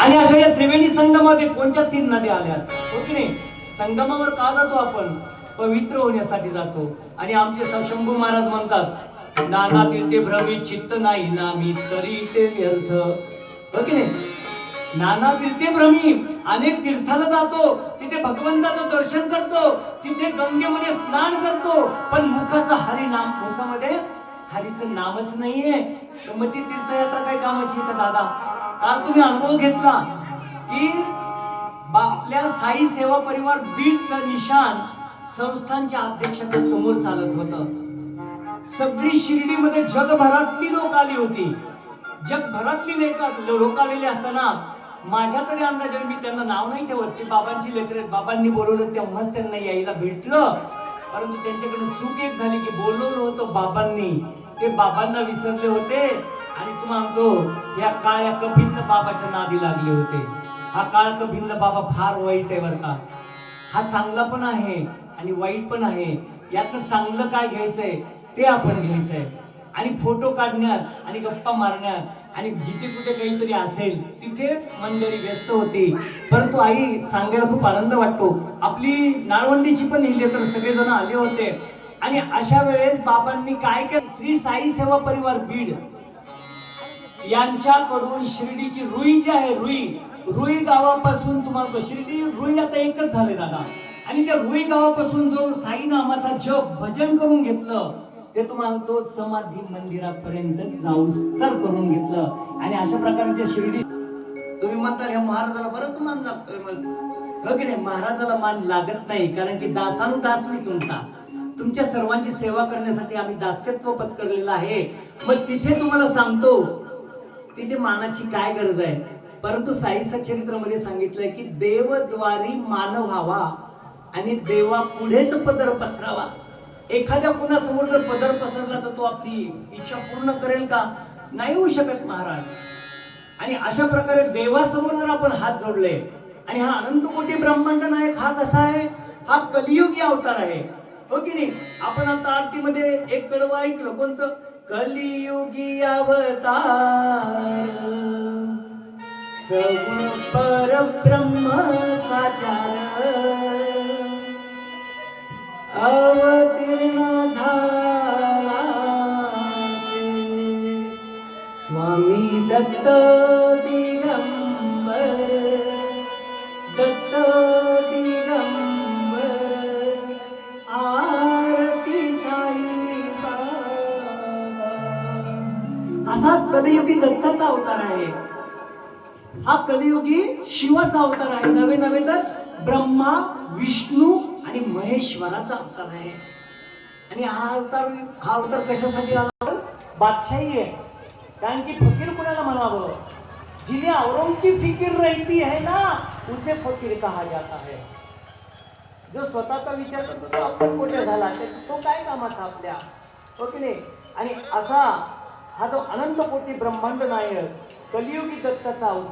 आणि अशा या त्रिवेणी संगमामध्ये कोणत्या 3 नद्या आल्यात, हो की नाही? संगमावर का जातो आपण? पवित्र होण्यासाठी जातो. आणि आमचे शंभू महाराज म्हणतात, नाना तीर्थे भ्रमी चित्त नाही नामी तरी ते व्यर्थ, हो की नाही? नाना तीर्थे भ्रमी, अनेक तीर्थाला जातो, तिथे भगवंताचं दर्शन करतो, तिथे गंगेमध्ये स्नान करतो, पण मुखाचं हरिनाम, मुखामध्ये हरीचं नामच नाहीये. तर मग ती तीर्थयात्रा काय कामाची का दादा? काल तुम्ही अनुभव घेतला की आपल्या साई सेवा परिवार बीडचं निशाण संस्थांच्या अध्यक्षाच्या समोर चालत होतं. सगळी शिर्डीमध्ये जगभरातली लोक आली होती. जगभरातली लोक आलेली असताना माझ्या तरी अंदाजाने, मी त्यांना नाव नाही ठेवत, ती बाबांची लेकरं, बाबांनी बोलवलं तेव्हाच त्यांना यायला भेटलं. परंतु त्यांच्याकडून चूक एक झाली की बोलवलं होतं बाबांनी, ते बाबांना विसरले होते. आणि तुम्हाला म्हणतो या काळ्या कभिन्न बाबाच्या नादी लागले होते. हा काळ कभिन्न बाबा फार वाईट आहे बरं का. हा चांगला पण आहे आणि वाईट पण आहे. यातनं चांगलं काय घ्यायचंय ते आपण घ्यायचंय. आणि फोटो काढण्यात आणि गप्पा मारण्यात आणि जिथे कुठे काहीतरी असेल तिथे मंडळी व्यस्त होती. परंतु आई सांगायला खूप आनंद वाटतो, आपली नाळवंडीची पण ही लेकरं सगळेजण आले होते. आणि अशा वेळेस बाबांनी काय केलं, श्री साई सेवा परिवार बीड यांच्याकडून शिर्डीची रुई जी आहे, रुई गावापासून, तुम्हाला शिर्डी रुई आता एकच झाले दादा. आणि त्या रुई गावापासून जो साई नामाचा जप भजन करून घेतलं, ते तुम्हाला तो समाधी मंदिरापर्यंत जाऊस तर करून घेतलं. आणि अशा प्रकारच्या शिर्डी, तुम्ही म्हणता ह्या महाराजाला बरंच मान लागतोय, हो की नाही? महाराजाला मान लागत नाही, कारण की दासानुदास मी तुमच्या सर्वांची सेवा करण्यासाठी आम्ही दास्यत्व पत्करलेलं आहे. मग तिथे तुम्हाला सांगतो, तिथे मानाची काय गरज आहे? परंतु साई सच्चरित्रामध्ये सांगितलंय की देवद्वारी मानव व्हावा आणि देवा पुढेच पदर पसरावा. एखाद्या कुणासमोर जर पदर पसरला तर तो आपली इच्छा पूर्ण करेल का? नाही होऊ शकत महाराज. आणि अशा प्रकारे देवासमोर जर आपण हात जोडले, आणि हा अनंत कोटी ब्रह्मांड नायक हा कसा आहे? हा कलियुगी अवतार आहे, हो की नाही? आपण आता आरतीमध्ये एक कडवं ऐकलं, कोणचं? कलियुगी अवतार सगुण परब्रह्म साचार अवतीर्ण झाला स्वामी दत्त दिगंबर, दत्त दिगंबर, आरती साई बाबा. असा कलियुगी दत्ताचा अवतार आहे. हा कलियुगी शिवाचा अवतार आहे. नवे तर ब्रह्मा, विष्णू आणि महेश्वराचा अवतार आहे. आणि हा अवतार कशासाठी आला? बादशाही आहे. कारण की फकीर कुणाला म्हणावं? जिने औरों की फिकिर रहती है ना, उसे फकीर कहा जाता है. जो स्वतःचा विचार करतो तो आपण कुठे झाला, तो काय कामाचा आपल्या, हो की नाही? आणि असा हा जो अनंत कोटी ब्रह्मांड नायक कलियुगी दत्ताचा अवतार